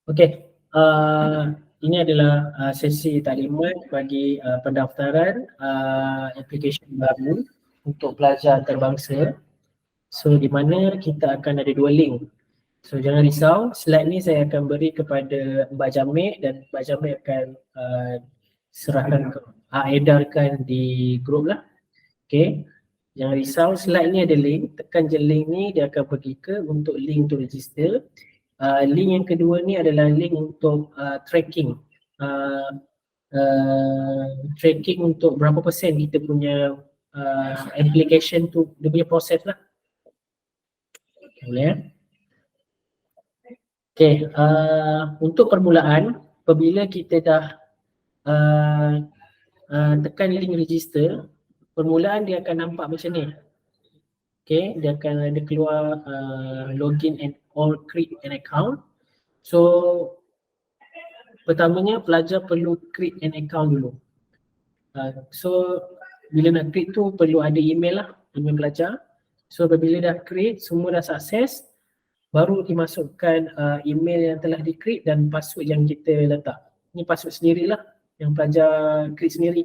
Okey, ini adalah sesi taklimat bagi pendaftaran aplikasi baru untuk pelajar antarabangsa. So di mana kita akan ada 2 link. So jangan risau, slide ni saya akan beri kepada Mbak Jamik dan Mbak Jamik akan serahkan edarkan di grup lah. Okay, jangan risau, slide ni ada link, tekan je link ni dia akan pergi ke untuk link to register. Link yang kedua ni adalah link untuk tracking tracking untuk berapa persen kita punya application tu, dia punya proses lah. Boleh ya? Okay, untuk permulaan, apabila kita dah tekan link register, permulaan dia akan nampak macam ni. Okay, dia akan ada keluar login and or create an account. So pertamanya pelajar perlu create an account dulu. So bila nak create tu perlu ada email lah, email pelajar. So apabila dah create, semua dah sukses, baru dimasukkan email yang telah di-create dan password yang kita letak. Ini password sendirilah yang pelajar create sendiri,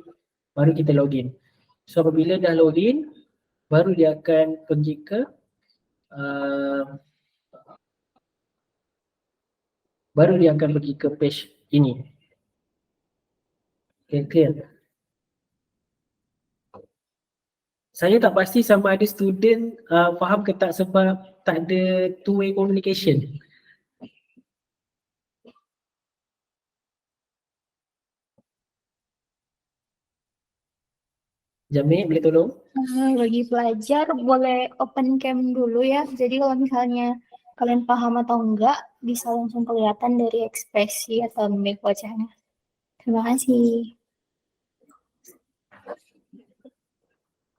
baru kita login. So apabila dah login, baru dia akan pergi ke page ini. Okay, clear? Saya tak pasti sama ada student faham ke tak sebab tak ada two-way communication. Jamik boleh tolong? Bagi pelajar boleh open cam dulu ya. Jadi kalau misalnya kalian paham atau enggak bisa langsung kelihatan dari ekspresi atau mimik wajahnya. Terima kasih.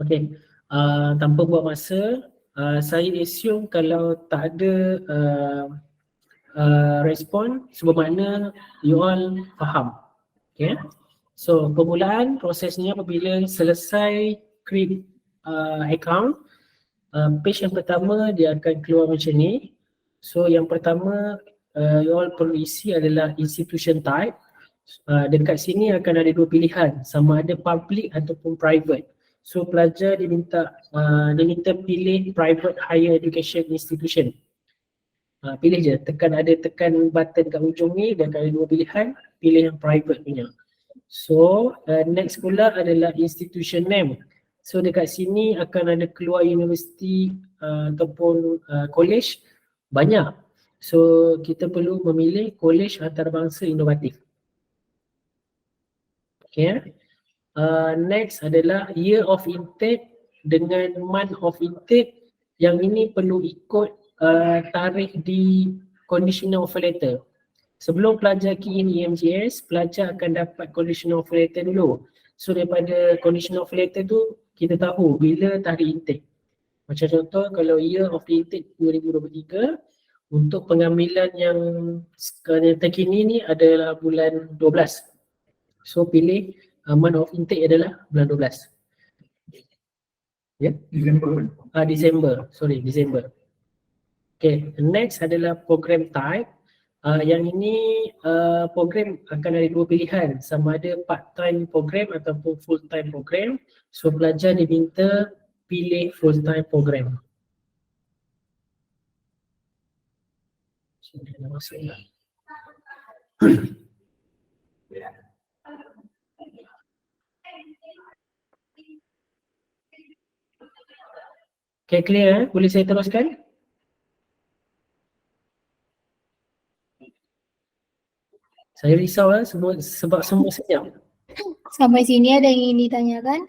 Okey, tanpa buang masa, saya assume kalau tak ada respon, bermakna you all faham. Okay, so permulaan prosesnya apabila selesai create account, page yang pertama dia akan keluar macam ni. So yang pertama you all perlu isi adalah institution type. Dekat sini akan ada 2 pilihan, sama ada public ataupun private. So pelajar diminta pilih private higher education institution. Pilih je, tekan button kat ujung ni dan ada 2 pilihan, pilih yang private punya. So next pula adalah institution name. So dekat sini akan ada keluar universiti ataupun college banyak. So kita perlu memilih college antarabangsa inovatif. Okay. Next adalah year of intake dengan month of intake. Yang ini perlu ikut tarikh di conditional offer letter. Sebelum pelajar key in EMJS, pelajar akan dapat conditional offer letter dulu. So daripada conditional offer letter tu kita tahu bila tarikh intake. Macam contoh kalau year of intake 2023, untuk pengambilan yang terkini ni adalah bulan 12. So pilih month of intake adalah bulan 12. Ya? December. Okay, next adalah program type. Yang ini program akan ada 2 pilihan, sama ada part-time program ataupun full-time program. So pelajar diminta pilih full-time program. Okay, clear? Boleh saya teruskan? Saya risau lah sebab semua senyap. Sampai sini ada yang ingin ditanyakan?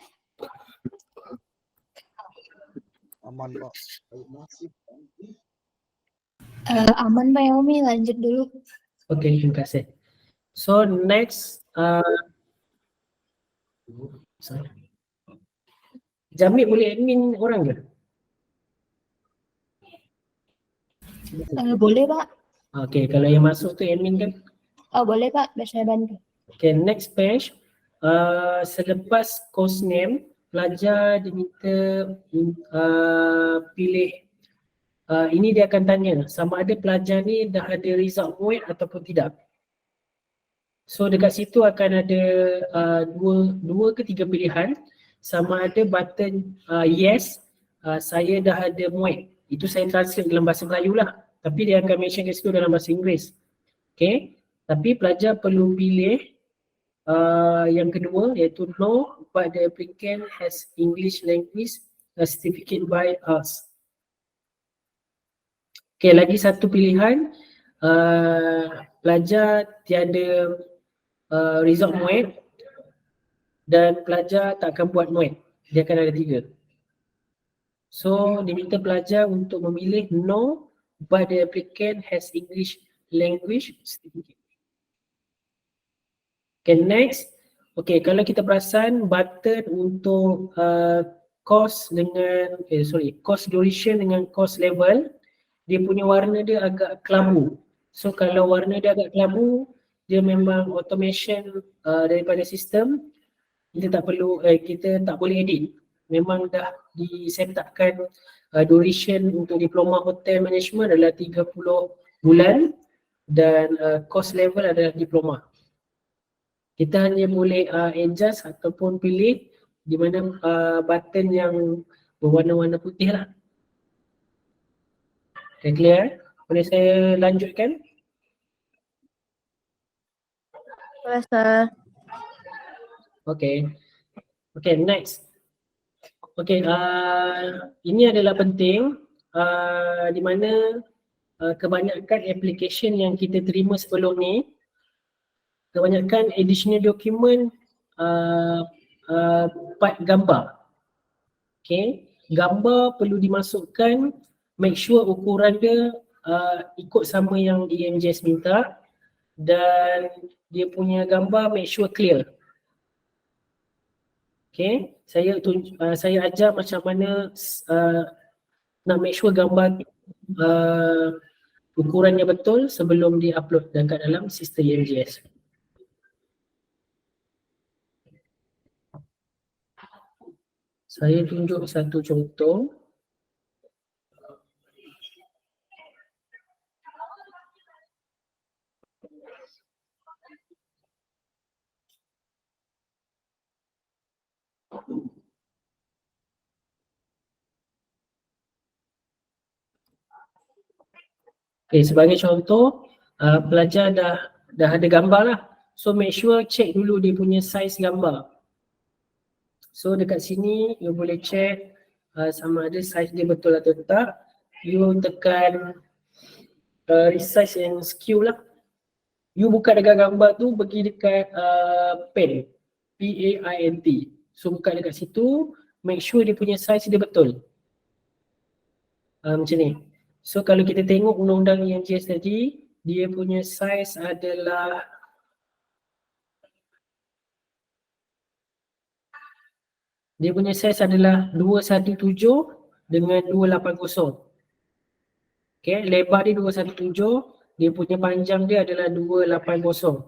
Aman Pak. Aman Pak Yaomi, lanjut dulu. Okay, terima kasih. So next, Jamik boleh admin orang ke? Boleh Pak. Okay, kalau yang masuk tu admin kan? Boleh Pak, biar saya bantu. Okay, next page. Selepas course name, pelajar diminta pilih ini dia akan tanya sama ada pelajar ni dah ada result MUET ataupun tidak. So dekat situ akan ada dua ke tiga pilihan, sama ada button yes, saya dah ada MUET. Itu saya translate dalam bahasa Melayu lah, tapi dia akan mention kat situ dalam bahasa Inggeris. Okay, tapi pelajar perlu pilih yang kedua iaitu no, but the applicant has English language certificate by us. Okay, lagi satu pilihan, pelajar tiada result MUET dan pelajar tak akan buat MUET. Dia akan ada 3. So diminta pelajar untuk memilih no, but the applicant has English language certificate. Okay, next. Okay, kalau kita perasan button untuk course dengan course duration dengan course level, dia punya warna dia agak kelabu. So kalau warna dia agak kelabu, dia memang automation daripada sistem. Kita tak perlu, kita tak boleh edit. Memang dah disetapkan duration untuk diploma hotel management adalah 30 bulan dan course level adalah diploma. Kita hanya boleh adjust ataupun pilih di mana button yang berwarna-warna putih lah. Okay, clear? Boleh saya lanjutkan? Boleh, Sir. Okay. Okay, next. Okay, ini adalah penting di mana kebanyakan application yang kita terima sebelum ni, kebanyakan additional document part gambar. Okay, gambar perlu dimasukkan, make sure ukuran dia ikut sama yang EMJS minta dan dia punya gambar make sure clear. Okay, saya ajar macam mana nak make sure gambar ukurannya betul sebelum di-upload dekat dalam sistem EMJS. Saya tunjuk satu contoh. Okay, sebagai contoh, pelajar dah ada gambar lah. So make sure check dulu dia punya size gambar. So dekat sini you boleh check sama ada size dia betul atau tak. You tekan resize and skew lah. You buka dekat gambar tu, pergi dekat pen, P-A-I-N-T. So buka dekat situ, make sure dia punya size dia betul. Macam ni. So kalau kita tengok undang-undang EMJS tadi, dia punya size adalah dia punya size adalah 217 dengan 280. Okay, lebar dia 217, dia punya panjang dia adalah 280.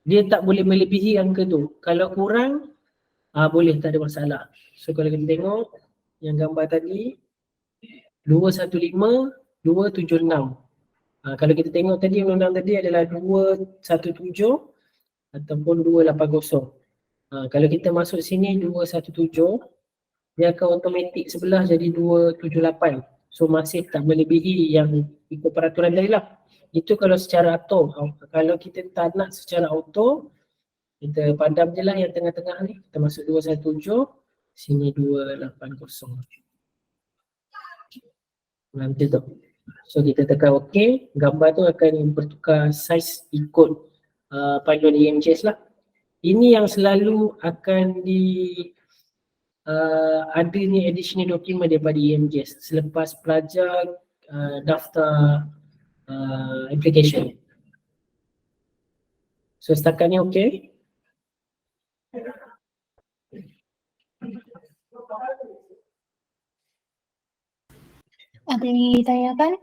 Dia tak boleh melebihi angka tu. Kalau kurang, boleh, tak ada masalah. So kalau kita tengok yang gambar tadi, 215, 276. Kalau kita tengok tadi undang-undang tadi adalah 217 ataupun 280. Kalau kita masuk sini 217, dia akan automatik sebelah jadi 278. So masih tak melebihi yang ikut peraturan tadi lah. Itu kalau secara auto. Kalau kita tak nak secara auto, kita padam je lah yang tengah-tengah ni. Kita masuk 217, sini 280. Nanti tu. So kita tekan OK, gambar tu akan bertukar saiz ikut panduan EMJS lah. Ini yang selalu akan adanya additional document daripada EMJS selepas pelajar daftar application. So setakat ni OK? Ada yang ingin ditanyakan?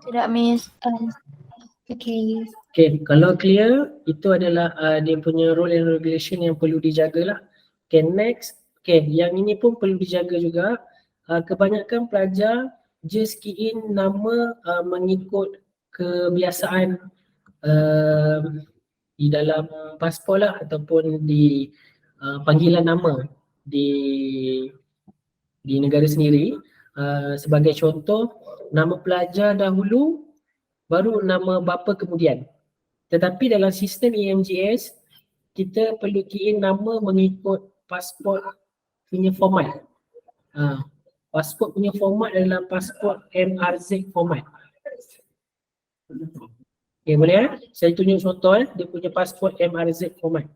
Tidak, Miss. Okay. Okay, kalau clear, itu adalah dia punya rule and regulation yang perlu dijaga lah. Okay, next. Okay, yang ini pun perlu dijaga juga. Kebanyakan pelajar just key in nama mengikut kebiasaan di dalam pasport lah ataupun di panggilan nama di negara sendiri. Sebagai contoh, nama pelajar dahulu baru nama bapa kemudian. Tetapi dalam sistem EMGS kita perlu key in nama mengikut pasport punya format. Pasport punya format adalah pasport MRZ format. Okay, boleh saya tunjuk contoh dia punya pasport MRZ format.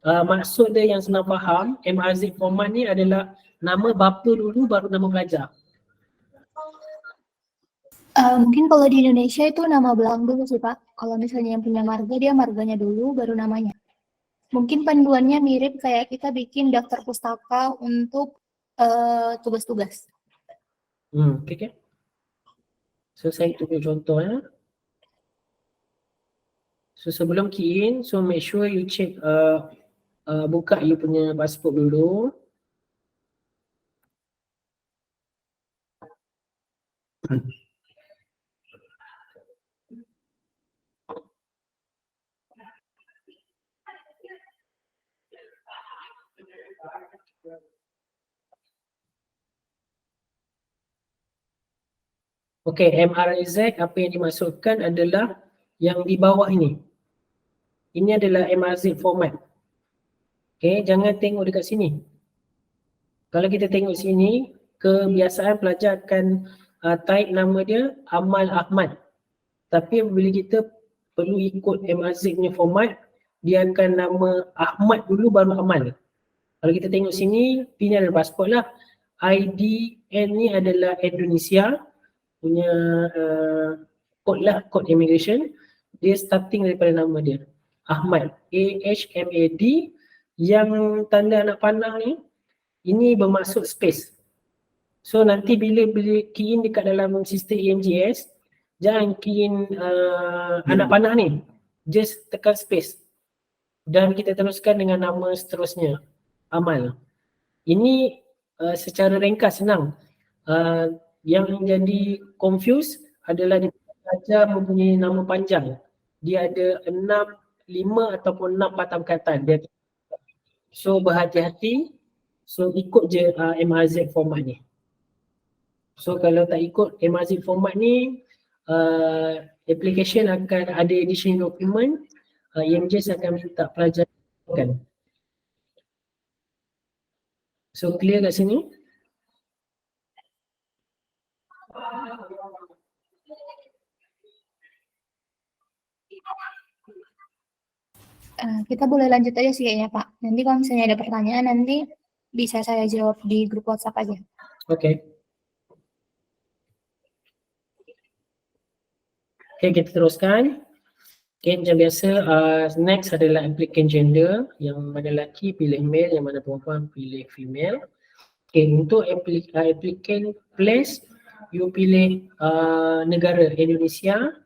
Maksud dia yang senang faham, MRZ format ni adalah nama bapa dulu baru nama pelajar. Mungkin kalau di Indonesia itu nama belang dulu sih Pak. Kalau misalnya yang punya marga, dia marganya dulu baru namanya. Mungkin panduannya mirip kayak kita bikin daftar pustaka untuk tugas-tugas. Okay. So saya tunjuk contoh ya. So sebelum key in, so make sure you check buka you punya pasport dulu. Okay, MRZ apa yang dimaksudkan adalah yang di bawah ini. Ini adalah MRZ format. Okay, jangan tengok dekat sini. Kalau kita tengok sini, kebiasaan pelajar akan type nama dia Amal Ahmad. Tapi bila kita perlu ikut MRZ punya format, dia akan nama Ahmad dulu baru Amal. Kalau kita tengok sini, P ni adalah pasport lah. IDN ni adalah Indonesia punya kod lah, kod immigration. Dia starting daripada nama dia Ahmad, AHMAD. Yang tanda anak panah ni, ini bermaksud space. So nanti bila key in dekat dalam sistem EMGS, jangan key in anak panah ni, just tekan space dan kita teruskan dengan nama seterusnya, Amal. Ini secara ringkas senang. Yang jadi confuse adalah dia pelajar mempunyai nama panjang. Dia ada 5 ataupun 6 patah perkataan. So berhati-hati. So ikut je MRZ format ni. So kalau tak ikut MRZ format ni, application akan ada additional document, EMGS akan minta pelajar kan. So clear kat sini? Kita boleh lanjut aja sih kayaknya Pak. Nanti kalau misalnya ada pertanyaan nanti bisa saya jawab di grup WhatsApp aja. Okay. Okay, kita teruskan. Okay, macam biasa, next adalah applicant gender. Yang mana lelaki pilih male, yang mana perempuan pilih female. Okay, untuk applicant place, you pilih negara Indonesia.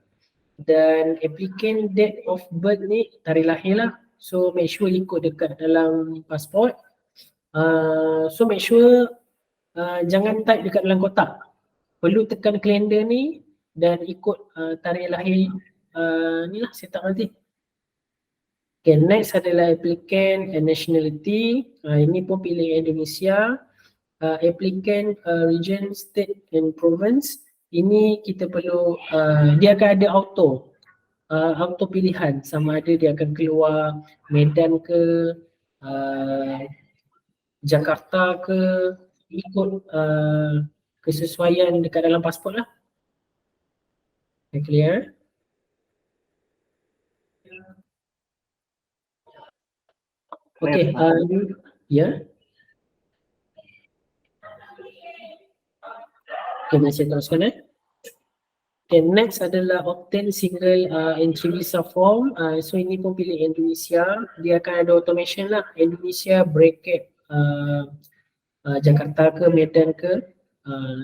Dan applicant date of birth ni tarikh lahir lah. So make sure ikut dekat dalam pasport. So make sure jangan type dekat dalam kotak. Perlu tekan kalender ni dan ikut tarikh lahir ni lah setup nanti. Okay, next adalah applicant and nationality. Ini pun pilih Indonesia. Applicant region, state and province. Ini kita perlu, dia akan ada auto pilihan, sama ada dia akan keluar Medan ke, Jakarta ke, ikut kesesuaian dekat dalam pasport lah. Okay, clear? Okay, ya. Okay, saya teruskan Okay, next adalah obtain single entry visa form. So ini pun pilih Indonesia. Dia akan ada automation lah. Indonesia bracket Jakarta ke Medan ke.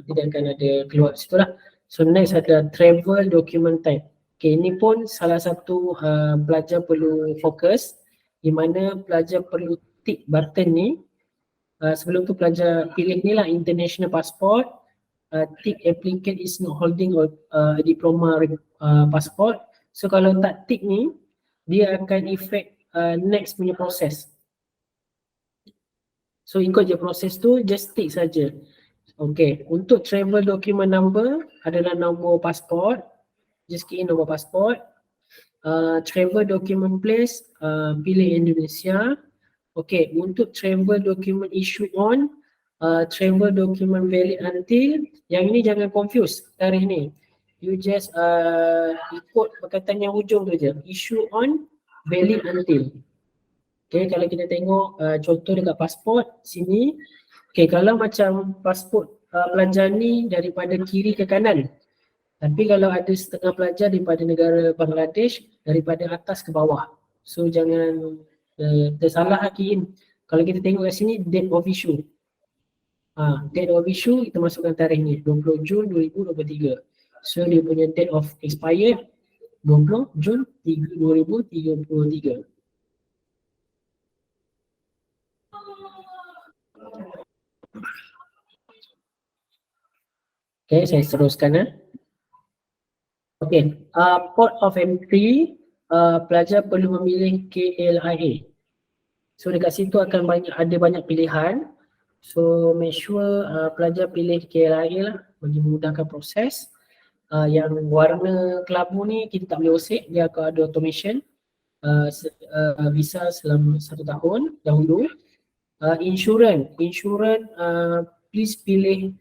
Tidak akan ada keluar situ lah. So next ada travel document type. Okay, ini pun salah satu pelajar perlu fokus. Di mana pelajar perlu tick button ni sebelum tu pelajar pilih ni lah, international passport, tick applicant is not holding a diploma passport. So kalau tak tick ni, dia akan effect next punya proses. So ikut je proses tu, just tick saja. Okay, untuk travel document number adalah nombor pasport, just key in nombor pasport. Travel document place, pilih Indonesia. Okay, untuk travel document issue on, travel document valid until, yang ini jangan confuse tarikh ni. You just ikut perkataan yang hujung tu je, issue on, valid until. Okay, kalau kita tengok contoh dekat pasport sini, okay, kalau macam pasport pelajar ni daripada kiri ke kanan, tapi kalau ada setengah pelajar daripada negara Bangladesh, daripada atas ke bawah. So jangan tersalah hakiin. Kalau kita tengok kat sini, date of issue. Date of issue, kita masukkan tarikh ni, 20 Jun 2023. So dia punya date of expired, 20 Jun 2033. Okay, saya teruskan. Okay, port of entry, pelajar perlu memilih KLIA. So dekat situ akan ada banyak pilihan. So make sure pelajar pilih KLIA lah bagi memudahkan proses. Yang warna kelabu ni kita tak boleh osek, dia akan ada automation. Visa selama 1 tahun dahulu. Insurans, please pilih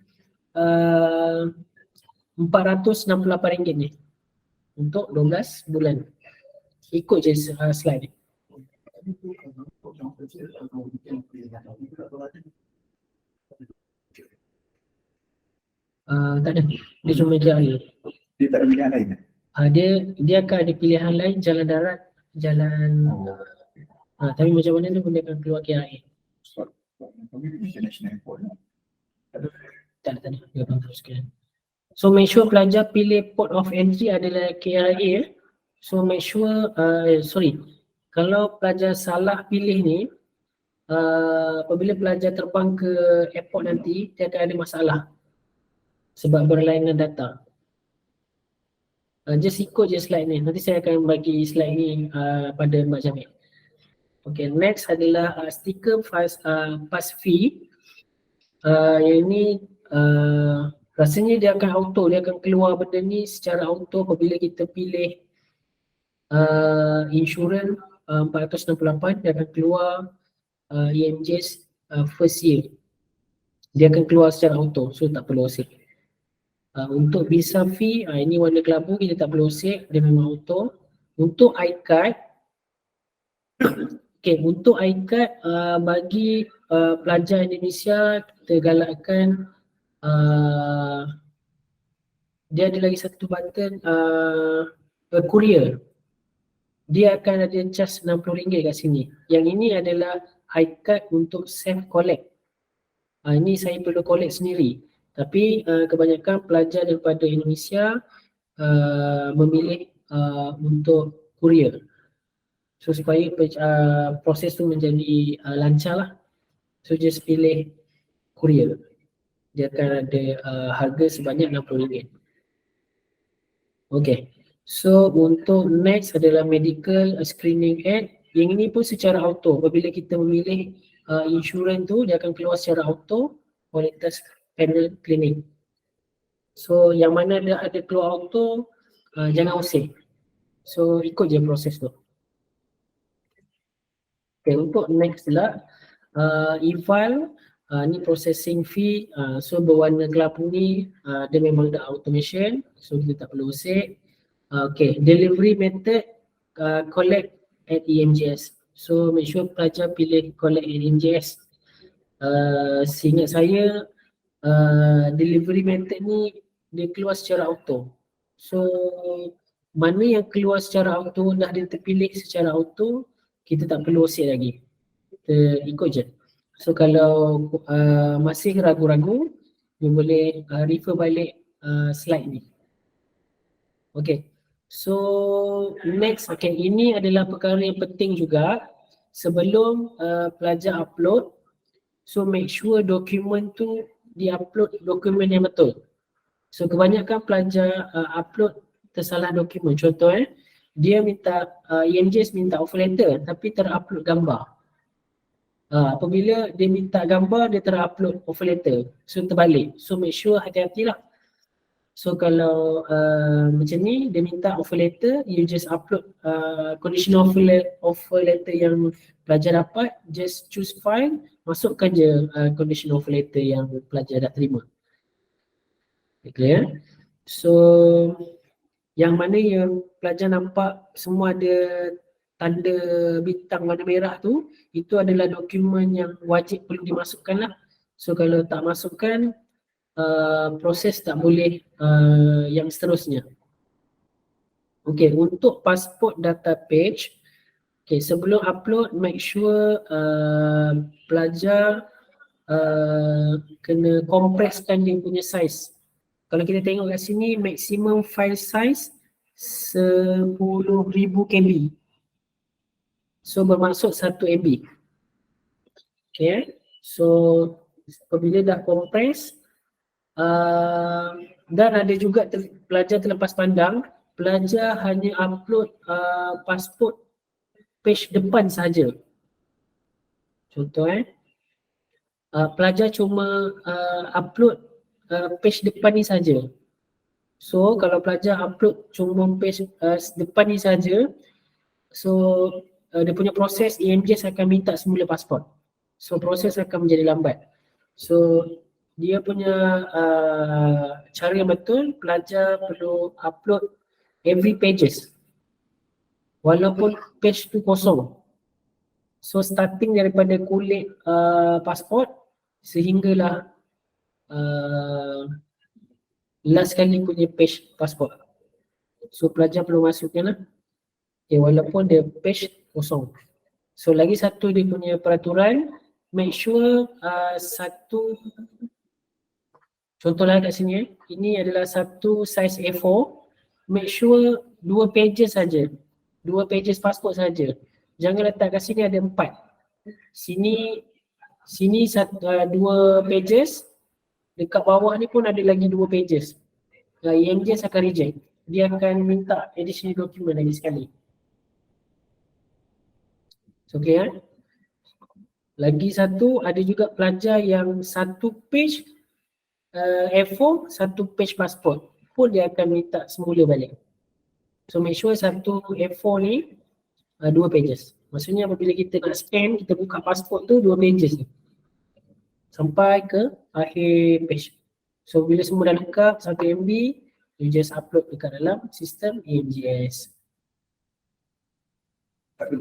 RM468 ni untuk 12 bulan. Ikut je slide ni. Tak ada, dia cuma KLIA. Dia tak ada pilihan lain? Dia akan ada pilihan lain, jalan darat, jalan tapi macam mana tu pun dia akan keluar KLIA. International airport. Tak ada, dia akan teruskan. So make sure pelajar pilih port of entry adalah KLIA. So make sure, kalau pelajar salah pilih ni, apabila pelajar terbang ke airport nanti, dia akan ada masalah sebab berlainan data. Just ikut je slide ni. Nanti saya akan bagi slide ni pada Mbak Jamil. Okay, next adalah sticker pass fee. Yang ni rasanya dia akan auto, dia akan keluar benda ni secara auto apabila kita pilih insurans 468, dia akan keluar EMJS first year. Dia akan keluar secara auto, so tak perlu osek. Untuk visa fee, ini warna kelabu, kita tak perlu osek, dia memang auto. Untuk iCard, okay, untuk iCard bagi pelajar Indonesia, kita galakkan dia ada lagi satu button courier. Dia akan ada charge RM60 kat sini. Yang ini adalah iCard untuk self collect. Ini saya perlu collect sendiri. Tapi kebanyakan pelajar daripada Indonesia memilih untuk courier. So supaya proses tu menjadi lancar lah. So just pilih courier. Dia akan ada harga sebanyak RM60. Okay. So untuk next adalah medical screening ad. Yang ini pun secara auto. Apabila kita memilih insurans tu, dia akan keluar secara auto kualitas panel klinik. So yang mana ada keluar auto, jangan osek. So ikut je proses tu. Okay, untuk next pula e-file, ni processing fee. So berwarna kelabu ni dia memang ada automation, so kita tak perlu osek. Okay, delivery method collect at EMJS. So make sure pelajar pilih collect at EMJS. Seingat saya delivery method ni dia keluar secara auto. So mana yang keluar secara auto dah dia terpilih secara auto, kita tak perlu osek lagi. Kita ikut je. So kalau masih ragu-ragu, you boleh refer balik slide ni. Okay. So next, okay, ini adalah perkara yang penting juga. Sebelum pelajar upload, So make sure dokumen tu di-upload dokumen yang betul. So kebanyakan pelajar upload tersalah dokumen. Contoh dia minta EMJS minta offer letter tapi terupload gambar. Apabila dia minta gambar dia terupload offer letter. So terbalik. So make sure hati-hatilah. So kalau macam ni dia minta offer letter, you just upload conditional offer letter yang pelajar dapat, just choose file, masukkan je conditional offer letter yang pelajar dah terima. Clear? So yang mana yang pelajar nampak semua ada tanda bintang warna merah tu, itu adalah dokumen yang wajib perlu dimasukkan lah. So kalau tak masukkan, proses tak boleh yang seterusnya. Okay, untuk passport data page, okay, sebelum upload make sure pelajar kena kompreskan dia punya size. Kalau kita tengok kat sini, maximum file size 10,000 KB. So bermaksud 1 MB. Okay, so apabila dah kompres, dan ada juga pelajar terlepas pandang, pelajar hanya upload pasport page depan saja. Contoh pelajar cuma upload page depan ni saja. So kalau pelajar upload cuma page depan ni saja, so dia punya proses EMJS akan minta semula pasport. So proses akan menjadi lambat. So dia punya cara yang betul, pelajar perlu upload every pages walaupun page tu kosong. So starting daripada kulit pasport sehinggalah last kali punya page pasport. So pelajar perlu masukkan lah. Okay, walaupun dia page kosong. So lagi satu dia punya peraturan, make sure satu, contohlah kat sini ini adalah satu size A4, make sure 2 pages saja, 2 pages pasport saja. Jangan letak kat sini ada 4. Sini 2 pages, dekat bawah ni pun ada lagi 2 pages. EMJS akan reject. Dia akan minta additional document lagi sekali. Okay Lagi satu, ada juga pelajar yang satu page A4, satu page pasport pun dia akan minta semula balik. So make sure satu A4 ni 2 pages. Maksudnya apabila kita nak scan, kita buka pasport tu 2 pages ni sampai ke akhir page. So bila semua dah lengkap 1 MB, you just upload dekat dalam sistem EMJS. Ada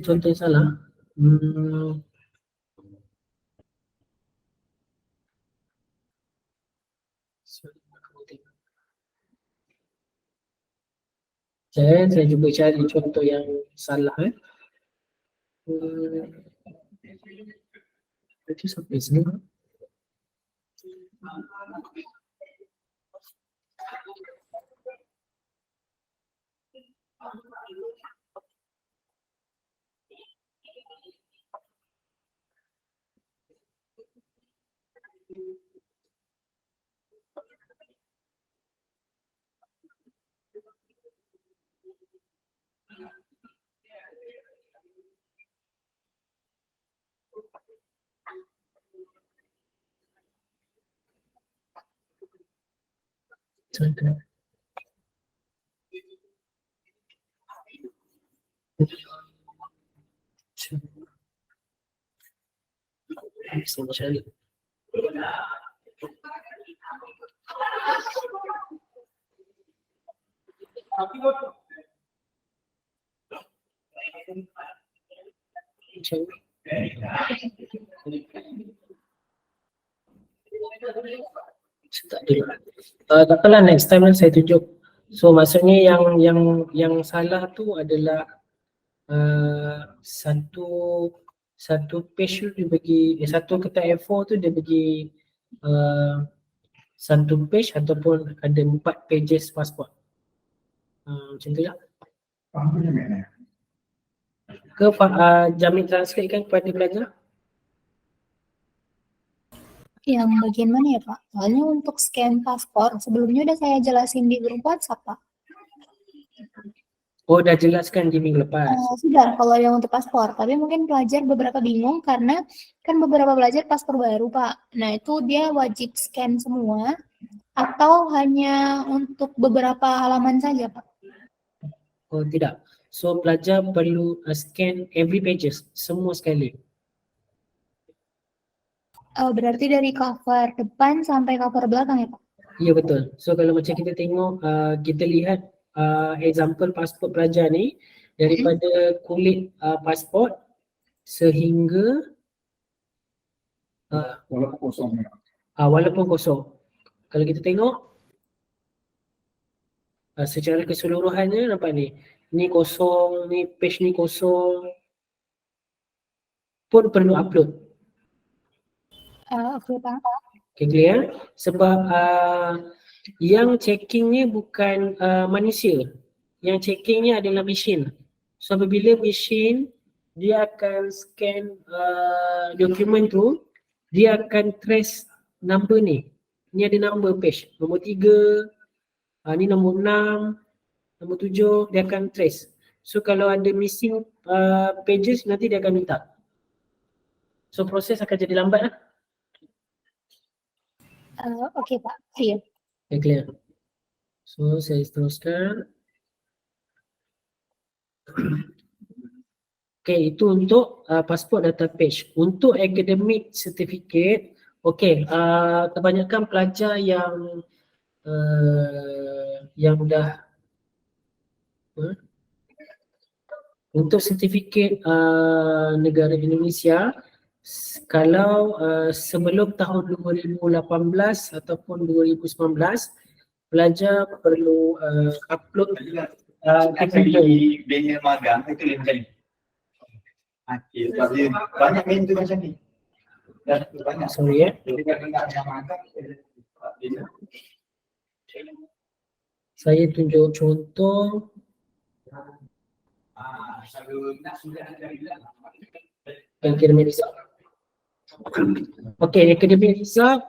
contoh yang salah. Saya cuba cari contoh yang salah. Itu sampai sini. Contoh. Saya cari. Tak ada. Tak apalah, next time saya tunjuk. So maksudnya yang salah tu adalah satu page tu dia bagi satu kertas A4 tu dia bagi satu page ataupun ada 4 pages pasport. Macam tu lah. Ke Jamin transkripkan kepada pelajar? Yang bagian mana ya Pak? Soalnya untuk scan paspor, sebelumnya udah saya jelasin di grup WhatsApp Pak. Oh, dah jelaskan di minggu lepas. Sudah, kalau yang untuk paspor. Tapi mungkin pelajar beberapa bingung karena kan beberapa pelajar paspor baru Pak. Nah itu dia wajib scan semua atau hanya untuk beberapa halaman saja Pak? Oh, tidak. So, pelajar perlu scan every pages, semua sekali. Berarti dari cover depan sampai cover belakang ya Pak? Ya, betul. So, kalau macam kita tengok, kita lihat example pasport pelajar ni, daripada kulit pasport sehingga Walaupun kosong. walaupun kosong. Kalau kita tengok secara keseluruhannya nampak ni. Ni kosong, ni page ni kosong. Pun perlu upload. Oke Pak. Okay, clear? Sebab yang checking ni bukan manusia. Yang checking ni adalah mesin. So apabila mesin dia akan scan dokumen tu, dia akan trace number ni. Ni ada number page. Nombor 3, ni nombor 6, nombor 7, dia akan trace. So kalau ada missing pages nanti dia akan minta. So proses akan jadi lambat lah. Oke Pak, clear. Okay, clear. So saya teruskan. Okay, itu untuk passport data page. Untuk academic certificate, okay, kebanyakan pelajar yang dah untuk sertifikat negara Indonesia, kalau sebelum tahun 2018 ataupun 2019, pelajar perlu upload Di bengkel magang itu lain kali. Banyak main tu macam ni. Dan banyak. sorry ya. Jadi kalau nak magang, Saya tunjuk contoh. Academic result. Okay, academic result.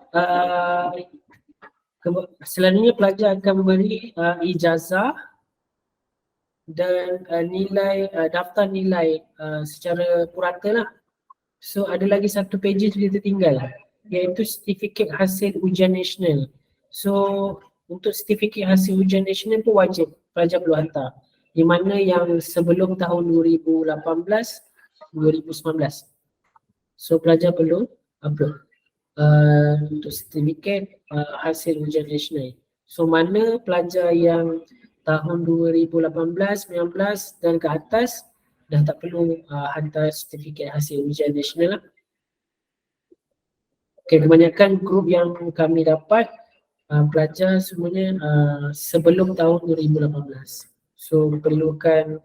Selalunya pelajar akan memberi ijazah dan nilai daftar nilai secara purata lah. So ada lagi satu pages dia tertinggal, iaitu sertifikat hasil ujian nasional. So untuk sertifikat hasil ujian nasional pun wajib pelajar perlu hantar, di mana yang sebelum tahun 2018, 2019. So pelajar perlu upload untuk sertifikat hasil ujian nasional. So mana pelajar yang tahun 2018, 19 dan ke atas dah tak perlu hantar sertifikat hasil ujian nasional lah. Okay, kebanyakan grup yang kami dapat pelajar semuanya sebelum tahun 2018. So perlukan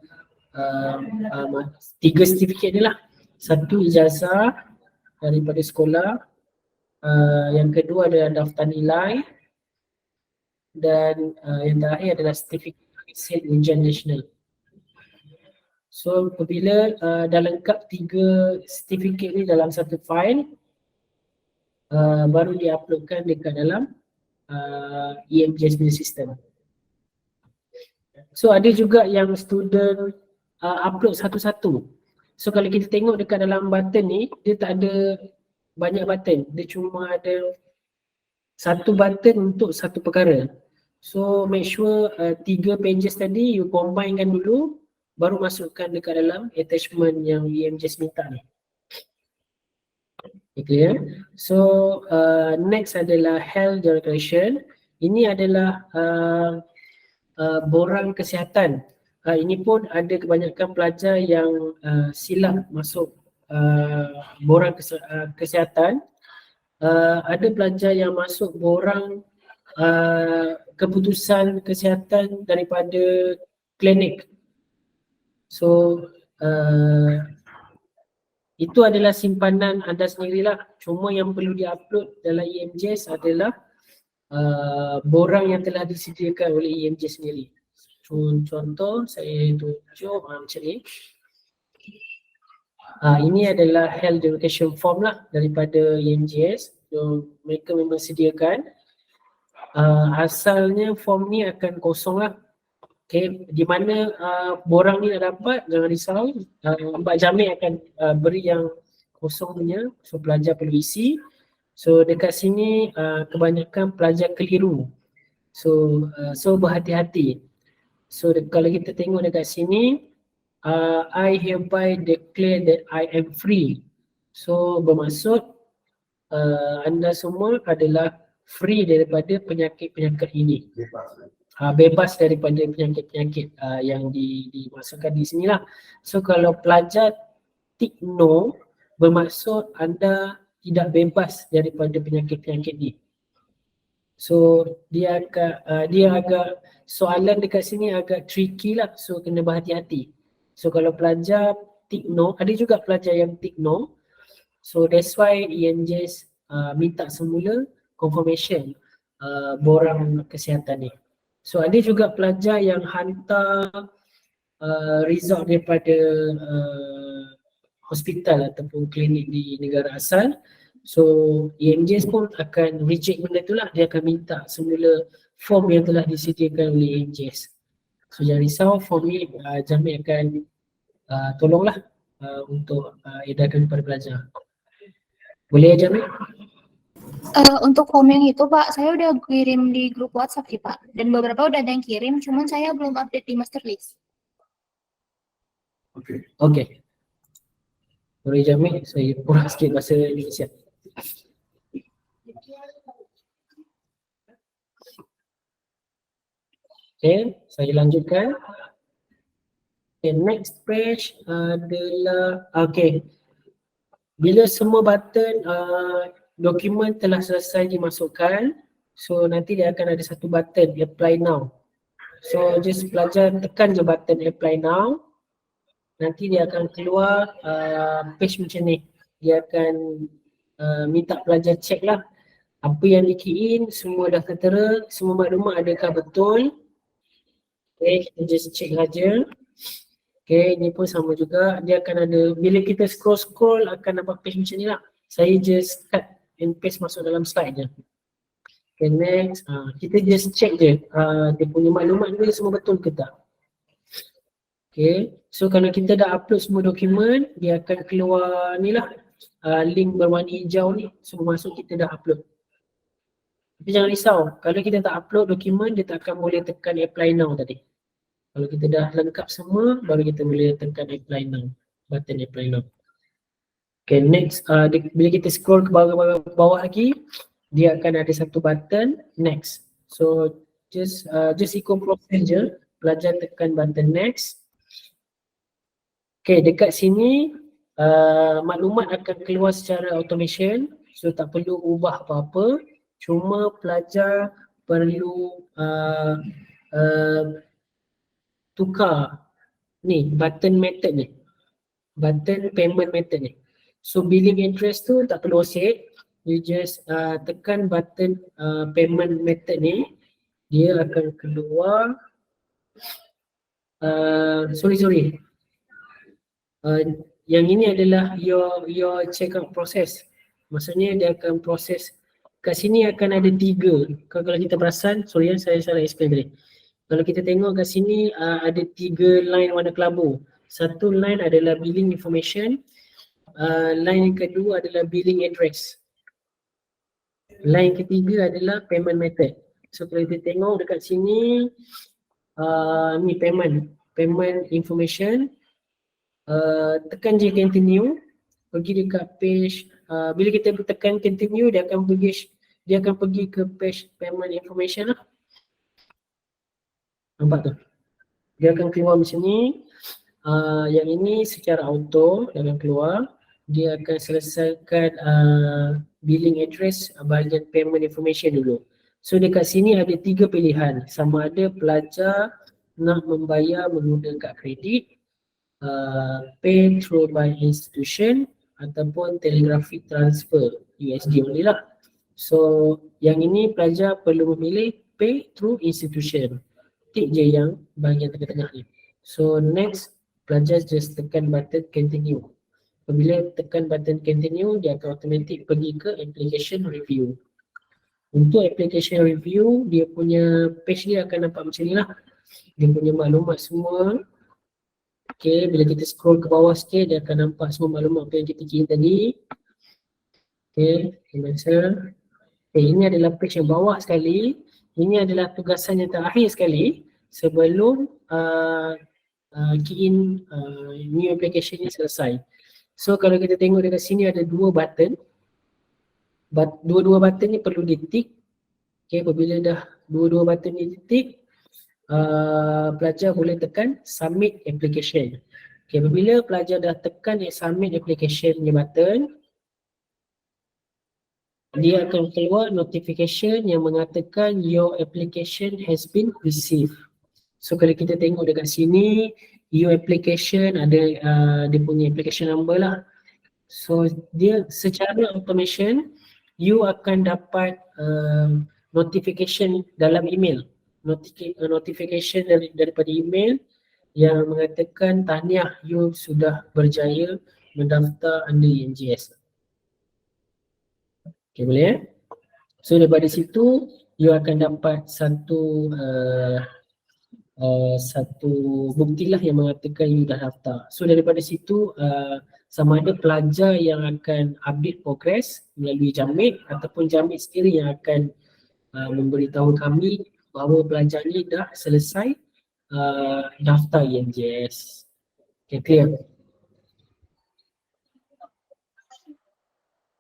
3 sertifikat ni lah. Satu ijazah daripada sekolah, yang kedua adalah daftar nilai, dan yang terakhir adalah sertifikat hasil ujian nasional. So apabila dah lengkap 3 sertifikat ni dalam satu file, baru diuploadkan dekat dalam EMJS punya sistem. So ada juga yang student upload satu-satu. So kalau kita tengok dekat dalam button ni, dia tak ada banyak button. Dia cuma ada satu button untuk satu perkara. So make sure 3 pages tadi you combinekan dulu, baru masukkan dekat dalam attachment yang EMJS minta ni. Okay, clear? So next adalah health declaration. Ini adalah borang kesihatan. Ini pun ada kebanyakan pelajar yang silap masuk borang kesihatan. Ada pelajar yang masuk borang keputusan kesihatan daripada klinik. So itu adalah simpanan anda sendirilah. Cuma yang perlu diupload dalam EMJS adalah borang yang telah disediakan oleh EMJS sendiri. Contoh saya tunjuk macam ni. Ini adalah health education form lah daripada EMJS. mereka memang sediakan. Asalnya form ni akan kosong lah. Okay, di mana borang ni nak dapat, jangan risau, Mbak Jamil akan beri yang kosong punya, so pelajar perlu isi. So dekat sini kebanyakan pelajar keliru, so berhati-hati. So kalau kita tengok dekat sini, I hereby declare that I am free. So bermaksud anda semua adalah free daripada penyakit-penyakit ini. Bebas daripada penyakit-penyakit yang dimasukkan di sini lah. So kalau pelajar tick no, bermaksud anda tidak bebas daripada penyakit-penyakit ni. So dia agak soalan dekat sini agak tricky lah, so kena berhati-hati. So kalau pelajar tick no, ada juga pelajar yang tick no. So that's why ENJS minta semula confirmation borang kesihatan ni. So ada juga pelajar yang hantar result daripada hospital ataupun klinik di negara asal. So ENJS pun akan reject benda tu lah, dia akan minta semula form yang telah disediakan oleh ENJS. So jangan risau, form ni Jamil akan tolonglah untuk edarkan kepada pelajar. Boleh ya Jamil? Untuk form yang itu Pak, saya udah kirim di grup WhatsApp sih Pak. Dan beberapa udah ada yang kirim, cuman saya belum update di master list. Okey. Boleh Jamil, saya kurang sikit bahasa Indonesia. Okay, saya lanjutkan. Okay, next page adalah, okay, bila semua button dokumen telah selesai dimasukkan, so nanti dia akan ada satu button apply now. So just pelajar tekan je button apply now, nanti dia akan keluar page macam ni. Dia akan minta pelajar check lah apa yang di key in, semua dah tertera, semua maklumat adakah betul. Okay, kita just check saja. Okay, ni pun sama juga, dia akan ada, bila kita scroll akan dapat page macam ni lah. Saya just cut and paste masuk dalam slide je. Okay, next, kita just check je dia punya maklumat ni semua betul ke tak. Okay, so kalau kita dah upload semua dokumen, dia akan keluar ni lah, link berwarna hijau ni, semua masuk kita dah upload. Tapi jangan risau, kalau kita tak upload dokumen, dia tak akan boleh tekan apply now tadi. Kalau kita dah lengkap semua, baru kita boleh tekan apply now, button apply now. Okay, next, bila kita scroll ke bawah lagi, dia akan ada satu button next. So just ikut proses je, pelajar tekan button next. Okay, dekat sini maklumat akan keluar secara automation, so tak perlu ubah apa-apa, cuma pelajar perlu tukar ni button method ni, button payment method ni. So billing address tu tak perlu set, you just tekan button payment method ni, dia akan keluar yang ini adalah your check out process. Maksudnya dia akan proses, kat sini akan ada 3. Kalau kita perasan, saya salah explain tadi. Kalau kita tengok kat sini ada 3 line warna kelabu. Satu line adalah billing information, line yang kedua adalah billing address, line ketiga adalah payment method. So kalau kita tengok dekat sini, ni payment information, tekan je continue, pergi dekat page, bila kita tekan continue, dia akan pergi ke page payment information lah. Nampak tu? Dia akan keluar macam ni. Yang ini secara auto dia akan keluar. Dia akan selesaikan billing address bahagian payment information dulu. So dekat sini ada 3 pilihan. Sama ada pelajar nak membayar menggunakan kad kredit, pay through by institution ataupun telegraphic transfer USD only lah. So yang ini pelajar perlu memilih pay through institution. Tik je yang bahagian tengah-tengah ni. So next, pelajar just tekan button continue. Apabila tekan button continue, dia akan automatic pergi ke application review. Untuk application review, dia punya page dia akan nampak macam ni lah. Dia punya maklumat semua. Okay, bila kita scroll ke bawah sikit, dia akan nampak semua maklumat apa yang kita kira tadi. Okay, biasa. Okay, ini adalah page yang bawah sekali. Ini adalah tugasan yang terakhir sekali sebelum key in new application ni selesai. So kalau kita tengok dekat sini ada dua button. Dua-dua button ni perlu ditik. Okay, apabila dah dua-dua button ni ditik, pelajar boleh tekan submit application. Okay, apabila pelajar dah tekan submit application ni button, dia akan keluar notification yang mengatakan your application has been received. So kalau kita tengok dekat sini, your application ada dia punya application number lah. So dia secara automation, you akan dapat notification dalam email. Notification daripada email yang mengatakan tahniah, you sudah berjaya mendaftar under ENGS. Okay, boleh. So daripada situ you akan dapat satu bukti lah yang mengatakan you dah daftar. So daripada situ sama ada pelajar yang akan update progress melalui Jamit ataupun Jamit sendiri yang akan memberitahu kami bahawa pelajar ni dah selesai daftar ENGS. Okay, clear?